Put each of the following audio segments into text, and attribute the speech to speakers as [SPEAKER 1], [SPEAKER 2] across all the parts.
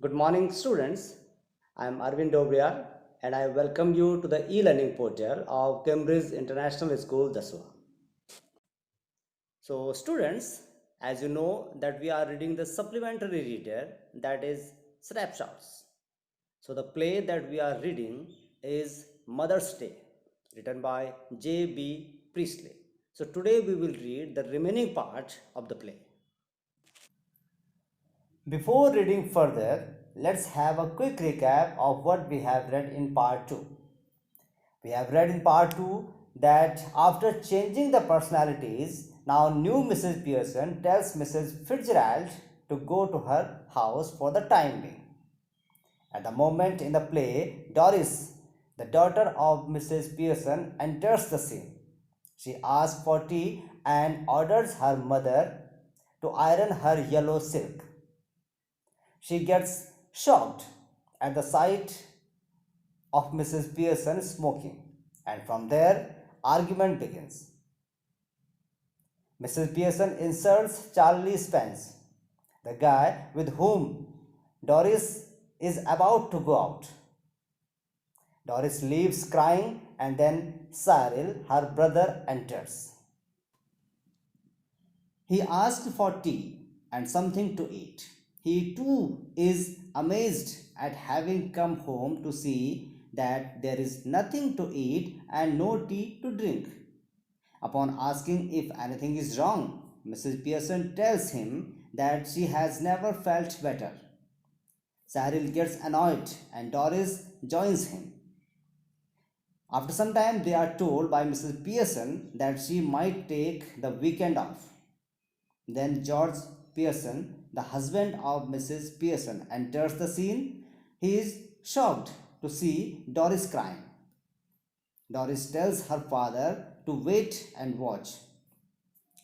[SPEAKER 1] Good morning, students. I am Arvind Dobriyar and I welcome you to the e-learning portal of Cambridge International School, Daswa. So, students, as you know that we are reading the supplementary reader, that is Snapshots. So, the play that we are reading is Mother's Day, written by J.B. Priestley. So, today we will read the remaining part of the play. Before reading further, let's have a quick recap of what we have read in part 2. We have read in part 2 that after changing the personalities, now new Mrs. Pearson tells Mrs. Fitzgerald to go to her house for the time being. At the moment in the play, Doris, the daughter of Mrs. Pearson, enters the scene. She asks for tea and orders her mother to iron her yellow silk. She gets shocked at the sight of Mrs. Pearson smoking, and from there, argument begins. Mrs. Pearson insults Charlie Spence, the guy with whom Doris is about to go out. Doris leaves crying, and then Cyril, her brother, enters. He asked for tea and something to eat. He too is amazed at having come home to see that there is nothing to eat and no tea to drink. Upon asking if anything is wrong, Mrs. Pearson tells him that she has never felt better. Cyril gets annoyed and Doris joins him. After some time, they are told by Mrs. Pearson that she might take the weekend off. Then George Pearson, the husband of Mrs. Pearson, enters the scene. He is shocked to see Doris crying. Doris tells her father to wait and watch.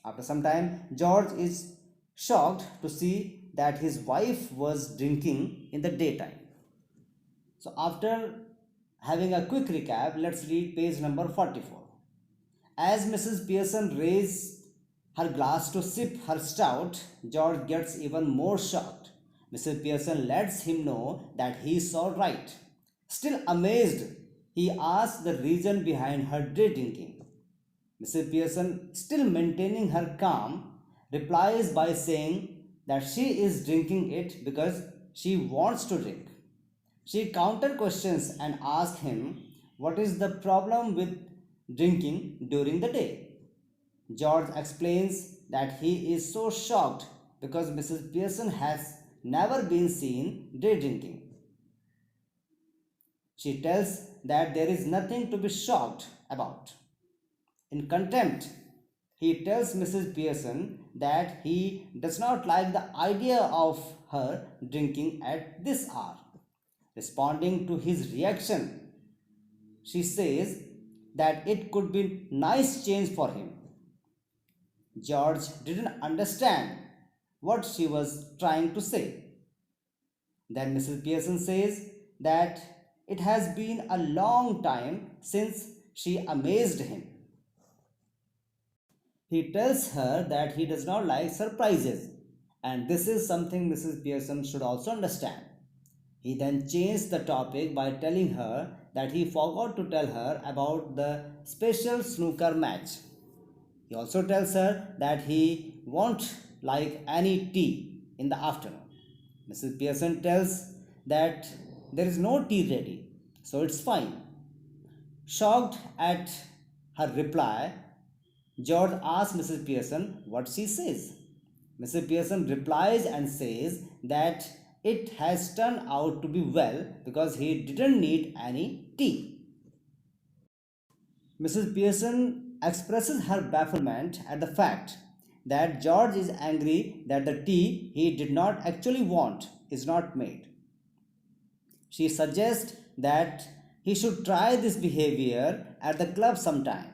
[SPEAKER 1] After some time, George is shocked to see that his wife was drinking in the daytime. So, after having a quick recap, let's read page number 44. As Mrs. Pearson raised her glass to sip her stout, George gets even more shocked. Mrs. Pearson lets him know that he is all right. Still amazed, he asks the reason behind her day drinking. Mrs. Pearson, still maintaining her calm, replies by saying that she is drinking it because she wants to drink. She counter questions and asks him what is the problem with drinking during the day. George explains that he is so shocked because Mrs. Pearson has never been seen day drinking. She tells that there is nothing to be shocked about. In contempt, he tells Mrs. Pearson that he does not like the idea of her drinking at this hour. Responding to his reaction, she says that it could be nice change for him. George didn't understand what she was trying to say. Then Mrs. Pearson says that it has been a long time since she amazed him. He tells her that he does not like surprises, and this is something Mrs. Pearson should also understand. He then changed the topic by telling her that he forgot to tell her about the special snooker match. He also tells her that he won't like any tea in the afternoon. Mrs. Pearson tells that there is no tea ready, so it's fine. Shocked at her reply, George asks Mrs. Pearson what she says. Mrs. Pearson replies and says that it has turned out to be well because he didn't need any tea. Mrs. Pearson expresses her bafflement at the fact that George is angry that the tea he did not actually want is not made. She suggests that he should try this behavior at the club sometime.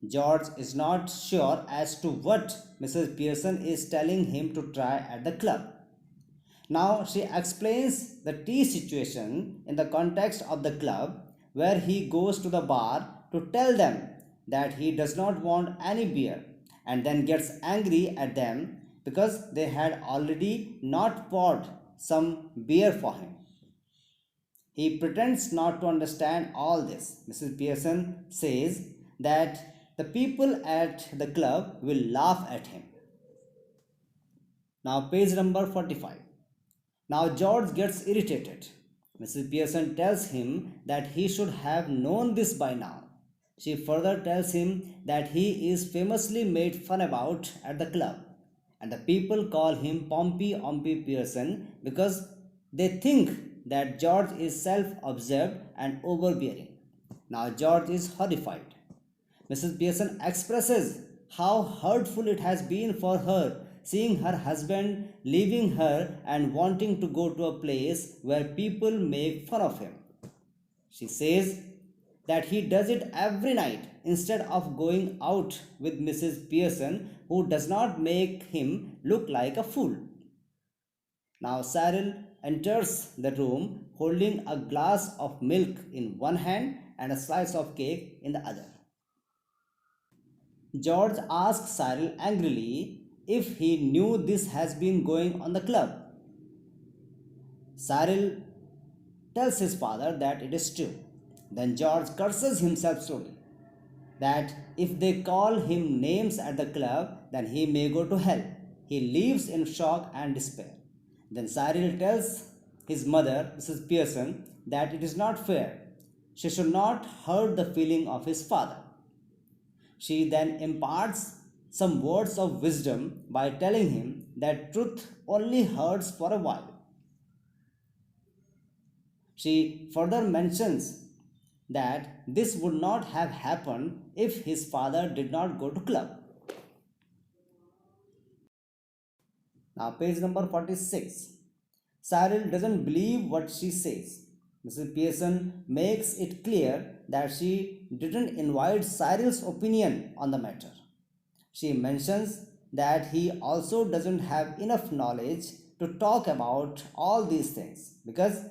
[SPEAKER 1] George is not sure as to what Mrs. Pearson is telling him to try at the club. Now she explains the tea situation in the context of the club where he goes to the bar to tell them that he does not want any beer and then gets angry at them because they had already not poured some beer for him. He pretends not to understand all this. Mrs. Pearson says that the people at the club will laugh at him. Now, page number 45. Now, George gets irritated. Mrs. Pearson tells him that he should have known this by now. She further tells him that he is famously made fun about at the club, and the people call him Pompey Ompy Pearson because they think that George is self absorbed and overbearing. Now, George is horrified. Mrs. Pearson expresses how hurtful it has been for her seeing her husband leaving her and wanting to go to a place where people make fun of him. She says that he does it every night instead of going out with Mrs. Pearson, who does not make him look like a fool. Now Cyril enters the room holding a glass of milk in one hand and a slice of cake in the other. George asks Cyril angrily if he knew this has been going on the club. Cyril tells his father that it is true. Then George curses himself slowly that if they call him names at the club, then he may go to hell. He leaves in shock and despair. Then Cyril tells his mother, Mrs. Pearson, that it is not fair. She should not hurt the feeling of his father. She then imparts some words of wisdom by telling him that truth only hurts for a while. She further mentions that this would not have happened if his father did not go to club. Now page number 46. Cyril doesn't believe what she says. Mrs. Pearson makes it clear that she didn't invite Cyril's opinion on the matter. She mentions that he also doesn't have enough knowledge to talk about all these things because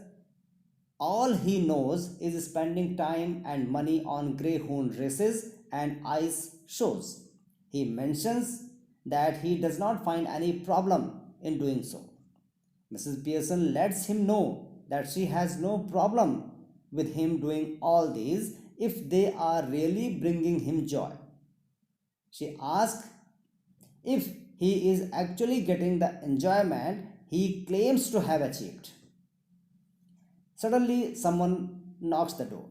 [SPEAKER 1] all he knows is spending time and money on greyhound races and ice shows. He mentions that he does not find any problem in doing so. Mrs. Pearson lets him know that she has no problem with him doing all these if they are really bringing him joy. She asks if he is actually getting the enjoyment he claims to have achieved. Suddenly, someone knocks the door.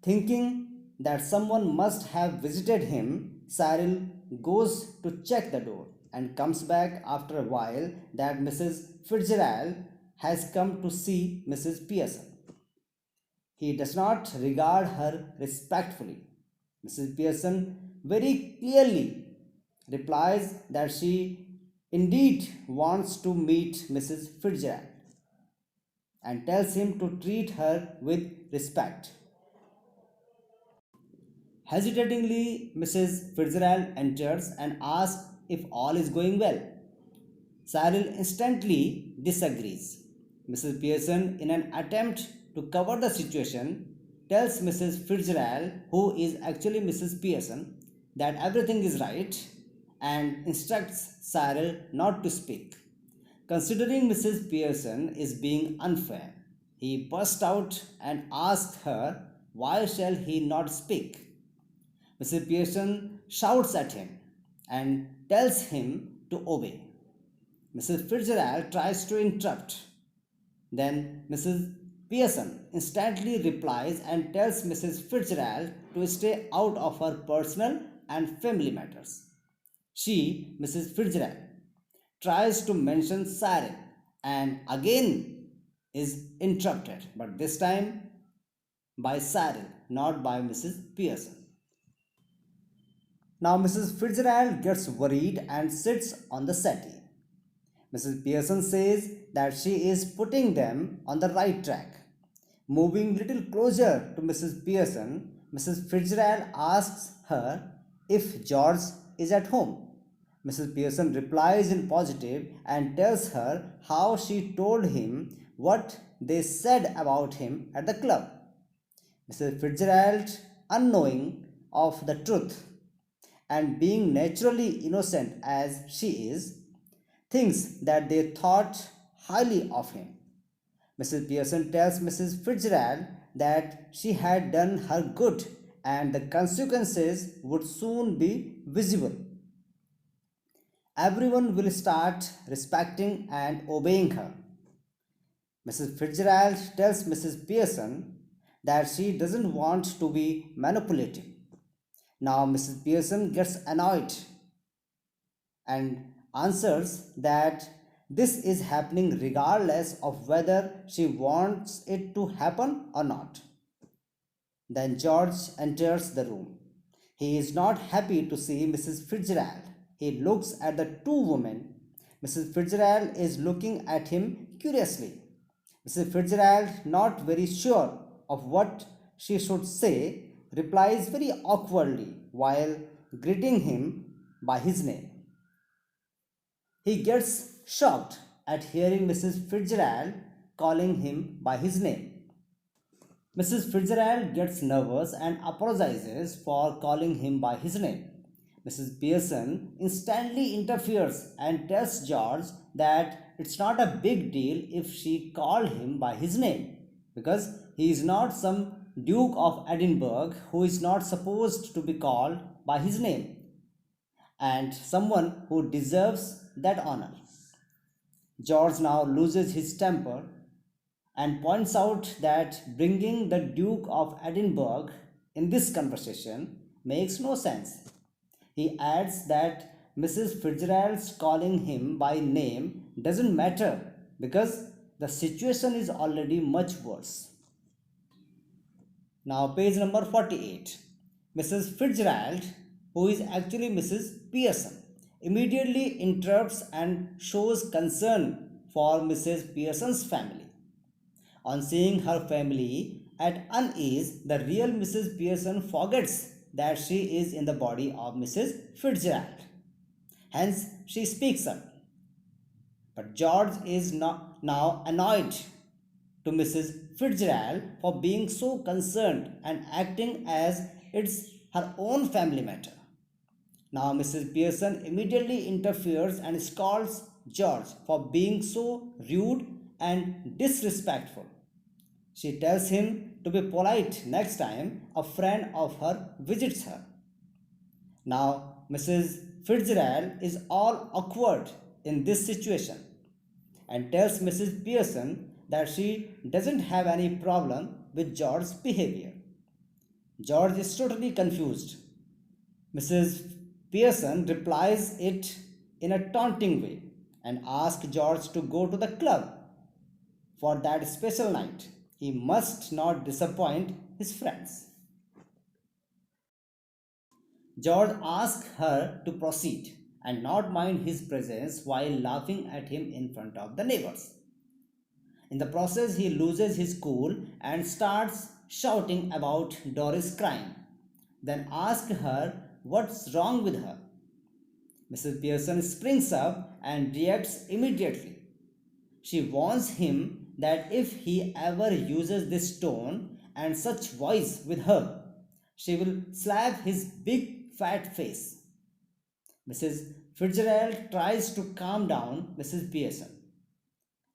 [SPEAKER 1] Thinking that someone must have visited him, Cyril goes to check the door and comes back after a while that Mrs. Fitzgerald has come to see Mrs. Pearson. He does not regard her respectfully. Mrs. Pearson very clearly replies that she indeed wants to meet Mrs. Fitzgerald and tells him to treat her with respect. Hesitatingly, Mrs. Fitzgerald enters and asks if all is going well. Cyril instantly disagrees. Mrs. Pearson, in an attempt to cover the situation, tells Mrs. Fitzgerald, who is actually Mrs. Pearson, that everything is right and instructs Cyril not to speak. Considering Mrs. Pearson is being unfair, he bursts out and asks her why shall he not speak. Mrs. Pearson shouts at him and tells him to obey. Mrs. Fitzgerald tries to interrupt. Then Mrs. Pearson instantly replies and tells Mrs. Fitzgerald to stay out of her personal and family matters. She, Mrs. Fitzgerald, tries to mention Cyril and again is interrupted, but this time by Cyril, not by Mrs. Pearson. Now Mrs. Fitzgerald gets worried and sits on the settee. Mrs. Pearson says that she is putting them on the right track. Moving little closer to Mrs. Pearson, Mrs. Fitzgerald asks her if George is at home. Mrs. Pearson replies in positive and tells her how she told him what they said about him at the club. Mrs. Fitzgerald, unknowing of the truth and being naturally innocent as she is, thinks that they thought highly of him. Mrs. Pearson tells Mrs. Fitzgerald that she had done her good and the consequences would soon be visible. Everyone will start respecting and obeying her. Mrs. Fitzgerald tells Mrs. Pearson that she doesn't want to be manipulative. Now Mrs. Pearson gets annoyed and answers that this is happening regardless of whether she wants it to happen or not. Then George enters the room. He is not happy to see Mrs. Fitzgerald. He looks at the two women. Mrs. Fitzgerald is looking at him curiously. Mrs. Fitzgerald, not very sure of what she should say, replies very awkwardly while greeting him by his name. He gets shocked at hearing Mrs. Fitzgerald calling him by his name. Mrs. Fitzgerald gets nervous and apologizes for calling him by his name. Mrs. Pearson instantly interferes and tells George that it's not a big deal if she called him by his name because he is not some Duke of Edinburgh who is not supposed to be called by his name and someone who deserves that honor. George now loses his temper and points out that bringing the Duke of Edinburgh in this conversation makes no sense. He adds that Mrs. Fitzgerald's calling him by name doesn't matter because the situation is already much worse. Now, page number 48. Mrs. Fitzgerald, who is actually Mrs. Pearson, immediately interrupts and shows concern for Mrs. Pearson's family. On seeing her family at unease, the real Mrs. Pearson forgets that she is in the body of Mrs. Fitzgerald. Hence, she speaks up. But George is now annoyed to Mrs. Fitzgerald for being so concerned and acting as it's her own family matter. Now, Mrs. Pearson immediately interferes and scolds George for being so rude and disrespectful. She tells him to be polite next time a friend of her visits her. Now, Mrs. Fitzgerald is all awkward in this situation and tells Mrs. Pearson that she doesn't have any problem with George's behavior. George is totally confused. Mrs. Pearson replies it in a taunting way and asks George to go to the club for that special night. He must not disappoint his friends. George asks her to proceed and not mind his presence while laughing at him in front of the neighbors. In the process, he loses his cool and starts shouting about Doris crying, then asks her what's wrong with her. Mrs. Pearson springs up and reacts immediately. She warns him that if he ever uses this tone and such voice with her, she will slap his big fat face. Mrs. Fitzgerald tries to calm down Mrs. Pearson,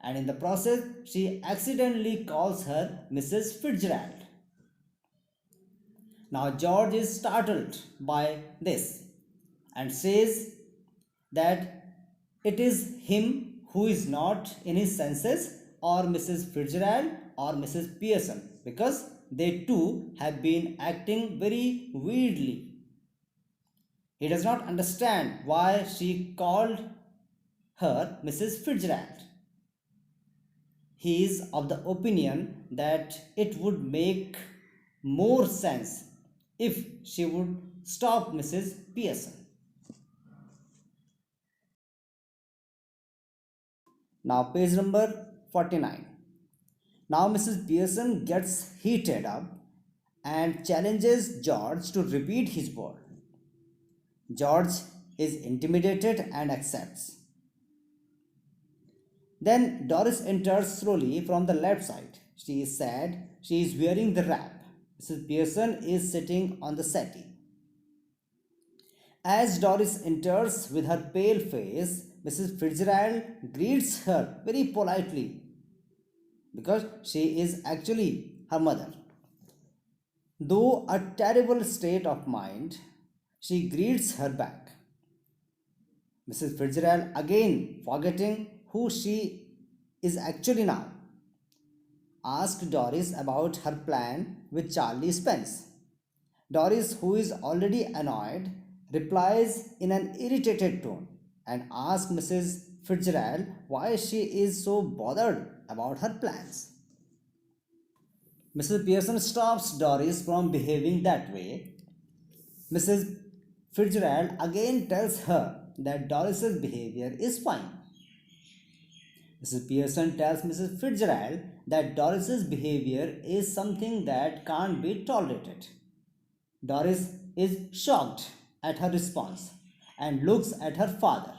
[SPEAKER 1] and in the process, she accidentally calls her Mrs. Fitzgerald. Now, George is startled by this and says that it is him who is not in his senses, or Mrs. Fitzgerald or Mrs. Pearson, because they too have been acting very weirdly. He does not understand why she called her Mrs. Fitzgerald. He is of the opinion that it would make more sense if she would stop Mrs. Pearson. Now, page number 49. Now, Mrs. Pearson gets heated up and challenges George to repeat his word. George is intimidated and accepts. Then Doris enters slowly from the left side. She is sad. She is wearing the wrap. Mrs. Pearson is sitting on the settee. As Doris enters with her pale face, Mrs. Fitzgerald greets her very politely because she is actually her mother. Though a terrible state of mind, she greets her back. Mrs. Fitzgerald, again forgetting who she is actually now, asked Doris about her plan with Charlie Spence. Doris, who is already annoyed, replies in an irritated tone and asks Mrs. Fitzgerald why she is so bothered about her plans. Mrs. Pearson stops Doris from behaving that way. Mrs. Fitzgerald again tells her that Doris's behavior is fine. Mrs. Pearson tells Mrs. Fitzgerald that Doris's behavior is something that can't be tolerated. Doris is shocked at her response and looks at her father.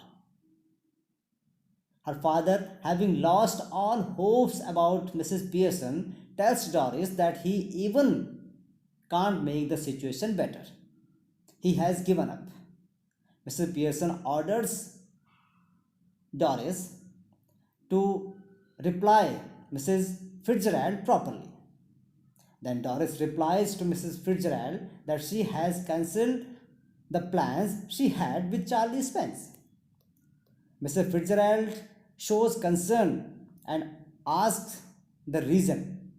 [SPEAKER 1] Her father, having lost all hopes about Mrs. Pearson, tells Doris that he even can't make the situation better. He has given up. Mrs. Pearson orders Doris to reply Mrs. Fitzgerald properly. Then Doris replies to Mrs. Fitzgerald that she has cancelled the plans she had with Charlie Spence. Mrs. Fitzgerald shows concern and asks the reason.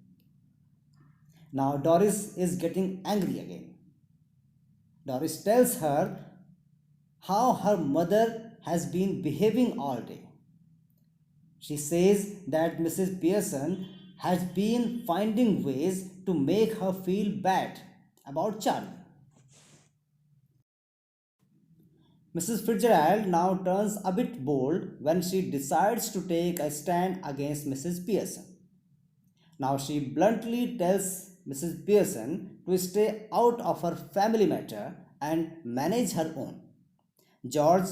[SPEAKER 1] Now Doris is getting angry again. Doris tells her how her mother has been behaving all day. She says that Mrs. Pearson has been finding ways to make her feel bad about Charlie. Mrs. Fitzgerald now turns a bit bold when she decides to take a stand against Mrs. Pearson. Now she bluntly tells Mrs. Pearson to stay out of her family matter and manage her own. George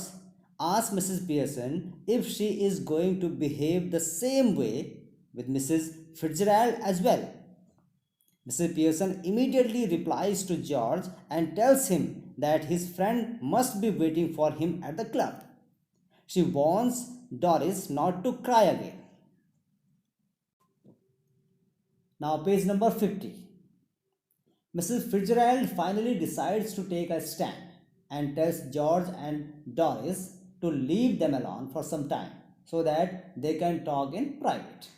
[SPEAKER 1] asks Mrs. Pearson if she is going to behave the same way with Mrs. Fitzgerald as well. Mrs. Pearson immediately replies to George and tells him that his friend must be waiting for him at the club. She warns Doris not to cry again. Now, page number 50. Mrs. Fitzgerald finally decides to take a stand and tells George and Doris to leave them alone for some time so that they can talk in private.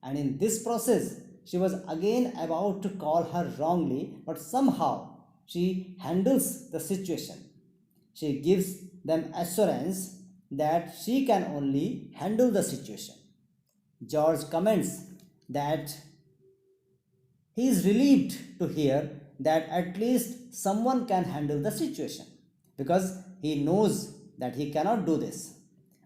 [SPEAKER 1] And in this process, she was again about to call her wrongly, but somehow she handles the situation. She gives them assurance that she can only handle the situation. George comments that he is relieved to hear that at least someone can handle the situation because he knows that he cannot do this.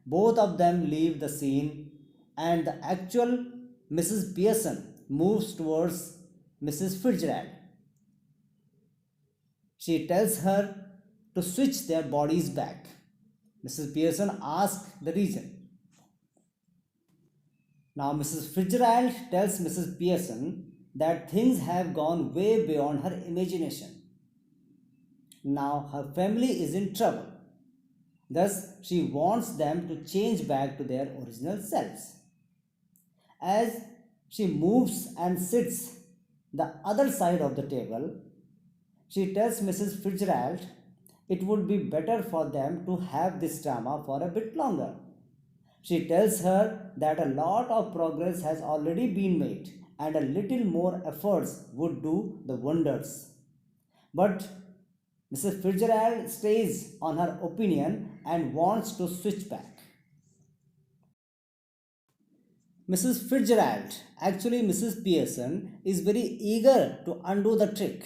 [SPEAKER 1] Both of them leave the scene and the actual Mrs. Pearson moves towards Mrs. Fitzgerald. She tells her to switch their bodies back. Mrs. Pearson asks the reason. Now Mrs. Fitzgerald tells Mrs. Pearson that things have gone way beyond her imagination. Now her family is in trouble. Thus, she wants them to change back to their original selves. As she moves and sits the other side of the table, she tells Mrs. Fitzgerald it would be better for them to have this drama for a bit longer. She tells her that a lot of progress has already been made and a little more efforts would do the wonders. But Mrs. Fitzgerald stays on her opinion and wants to switch back. Mrs. Fitzgerald, actually Mrs. Pearson, is very eager to undo the trick,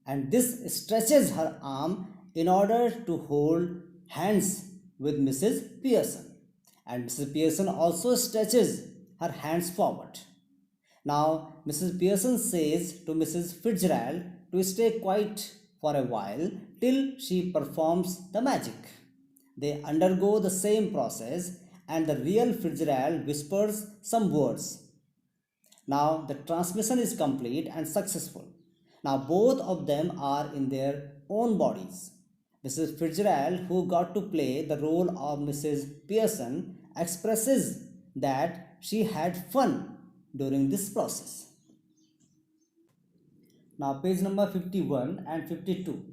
[SPEAKER 1] and this stretches her arm in order to hold hands with Mrs. Pearson, and Mrs. Pearson also stretches her hands forward. Now, Mrs. Pearson says to Mrs. Fitzgerald to stay quiet for a while till she performs the magic. They undergo the same process and the real Fitzgerald whispers some words. Now the transmission is complete and successful. Now both of them are in their own bodies. Mrs. Fitzgerald, who got to play the role of Mrs. Pearson, expresses that she had fun during this process. Now, page number 51 and 52.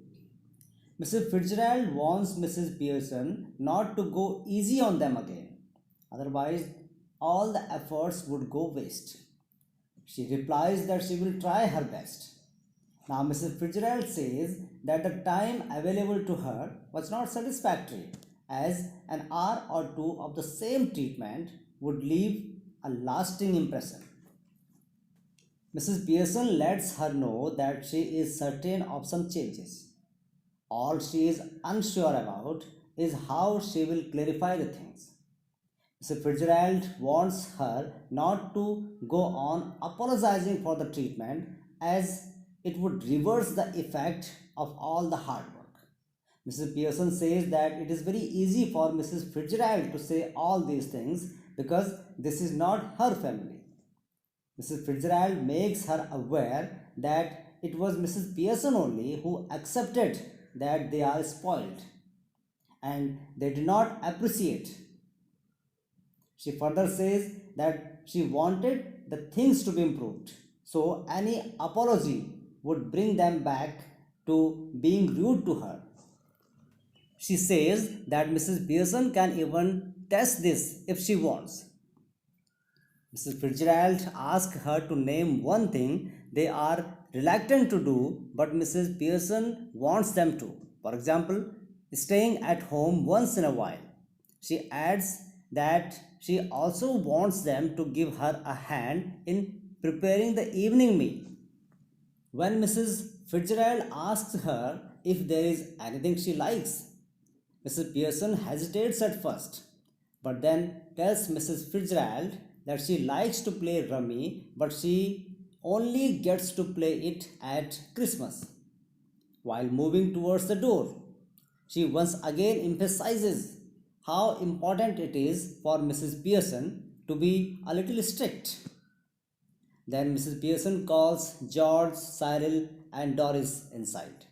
[SPEAKER 1] Mrs. Fitzgerald warns Mrs. Pearson not to go easy on them again, otherwise, all the efforts would go waste. She replies that she will try her best. Now, Mrs. Fitzgerald says that the time available to her was not satisfactory, as an hour or two of the same treatment would leave a lasting impression. Mrs. Pearson lets her know that she is certain of some changes. All she is unsure about is how she will clarify the things. Mrs. Fitzgerald wants her not to go on apologizing for the treatment, as it would reverse the effect of all the hard work. Mrs. Pearson says that it is very easy for Mrs. Fitzgerald to say all these things because this is not her family. Mrs. Fitzgerald makes her aware that it was Mrs. Pearson only who accepted that they are spoiled and they do not appreciate. She further says that she wanted the things to be improved, so any apology would bring them back to being rude to her. She says that Mrs. Pearson can even test this if she wants. Mrs. Fitzgerald asks her to name one thing they are reluctant to do, but Mrs. Pearson wants them to. For example, staying at home once in a while. She adds that she also wants them to give her a hand in preparing the evening meal. When Mrs. Fitzgerald asks her if there is anything she likes, Mrs. Pearson hesitates at first, but then tells Mrs. Fitzgerald that she likes to play rummy, but she only gets to play it at Christmas. While moving towards the door, she once again emphasizes how important it is for Mrs. Pearson to be a little strict. Then Mrs. Pearson calls George, Cyril, and Doris inside.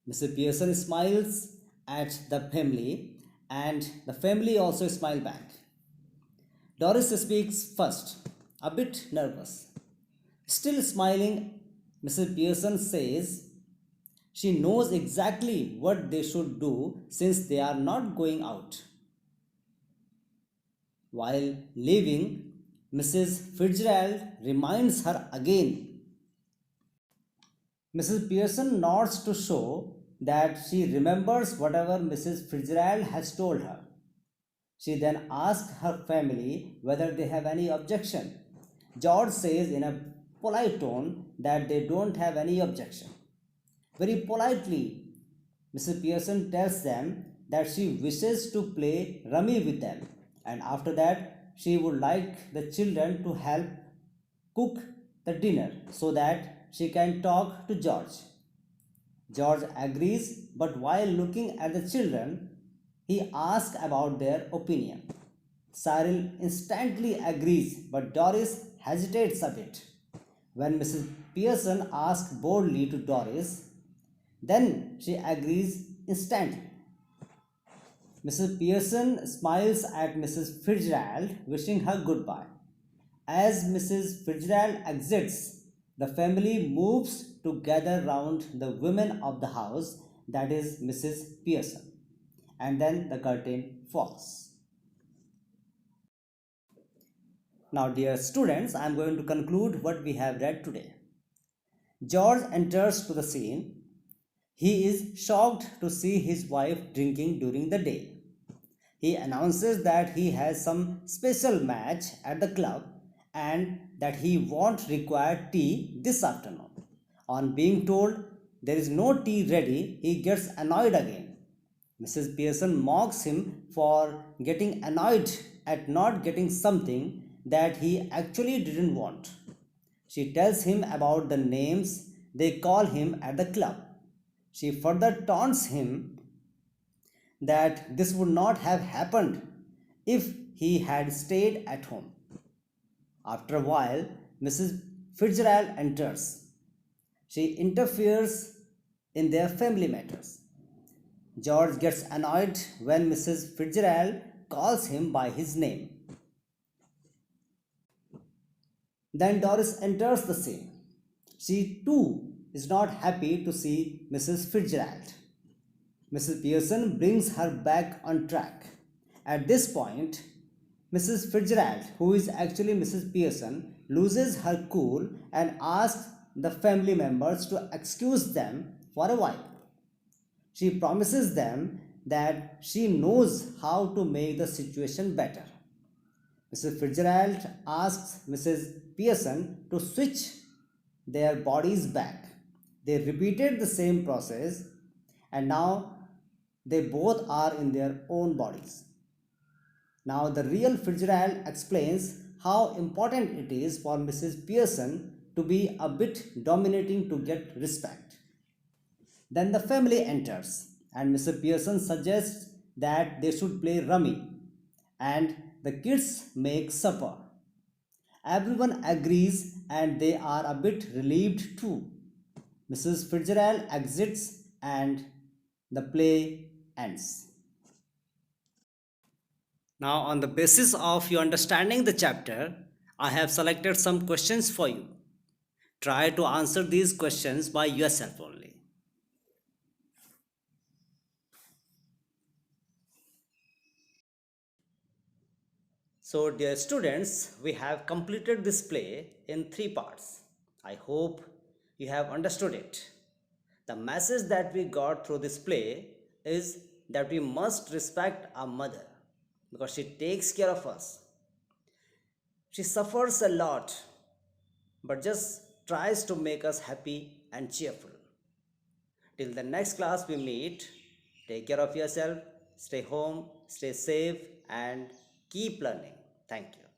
[SPEAKER 1] Mrs. Pearson smiles at the family, and the family also smile back. Doris speaks first, a bit nervous. Still smiling, Mrs. Pearson says she knows exactly what they should do since they are not going out. While leaving, Mrs. Fitzgerald reminds her again. Mrs. Pearson nods to show that she remembers whatever Mrs. Fitzgerald has told her. She then asks her family whether they have any objection. George says in a polite tone that they don't have any objection. Very politely, Mrs. Pearson tells them that she wishes to play rummy with them, and after that, she would like the children to help cook the dinner so that she can talk to George. George agrees, but while looking at the children, he asks about their opinion. Cyril instantly agrees, but Doris hesitates a bit. When Mrs. Pearson asks boldly to Doris, then she agrees instantly. Mrs. Pearson smiles at Mrs. Fitzgerald, wishing her goodbye. As Mrs. Fitzgerald exits, the family moves to gather round the women of the house, that is Mrs. Pearson, and then the curtain falls. Now, dear students, I am going to conclude what we have read today. George enters to the scene. He is shocked to see his wife drinking during the day. He announces that he has some special match at the club and that he won't require tea this afternoon. On being told there is no tea ready, he gets annoyed again. Mrs. Pearson mocks him for getting annoyed at not getting something that he actually didn't want. She tells him about the names they call him at the club. She further taunts him that this would not have happened if he had stayed at home. After a while, Mrs. Fitzgerald enters. She interferes in their family matters. George gets annoyed when Mrs. Fitzgerald calls him by his name. Then Doris enters the scene. She too is not happy to see Mrs. Fitzgerald. Mrs. Pearson brings her back on track. At this point, Mrs. Fitzgerald, who is actually Mrs. Pearson, loses her cool and asks the family members to excuse them for a while. She promises them that she knows how to make the situation better. Mrs. Fitzgerald asks Mrs. Pearson to switch their bodies back. They repeated the same process and now they both are in their own bodies. Now, the real Fitzgerald explains how important it is for Mrs. Pearson to be a bit dominating to get respect. Then the family enters, and Mr. Pearson suggests that they should play rummy, and the kids make supper. Everyone agrees, and they are a bit relieved too. Mrs. Fitzgerald exits, and the play ends. Now, on the basis of you understanding the chapter, I have selected some questions for you. Try to answer these questions by yourself only. So, dear students, we have completed this play in three parts. I hope you have understood it. The message that we got through this play is that we must respect our mother because she takes care of us. She suffers a lot but just tries to make us happy and cheerful. Till the next class we meet, take care of yourself, stay home, stay safe, and keep learning. Thank you.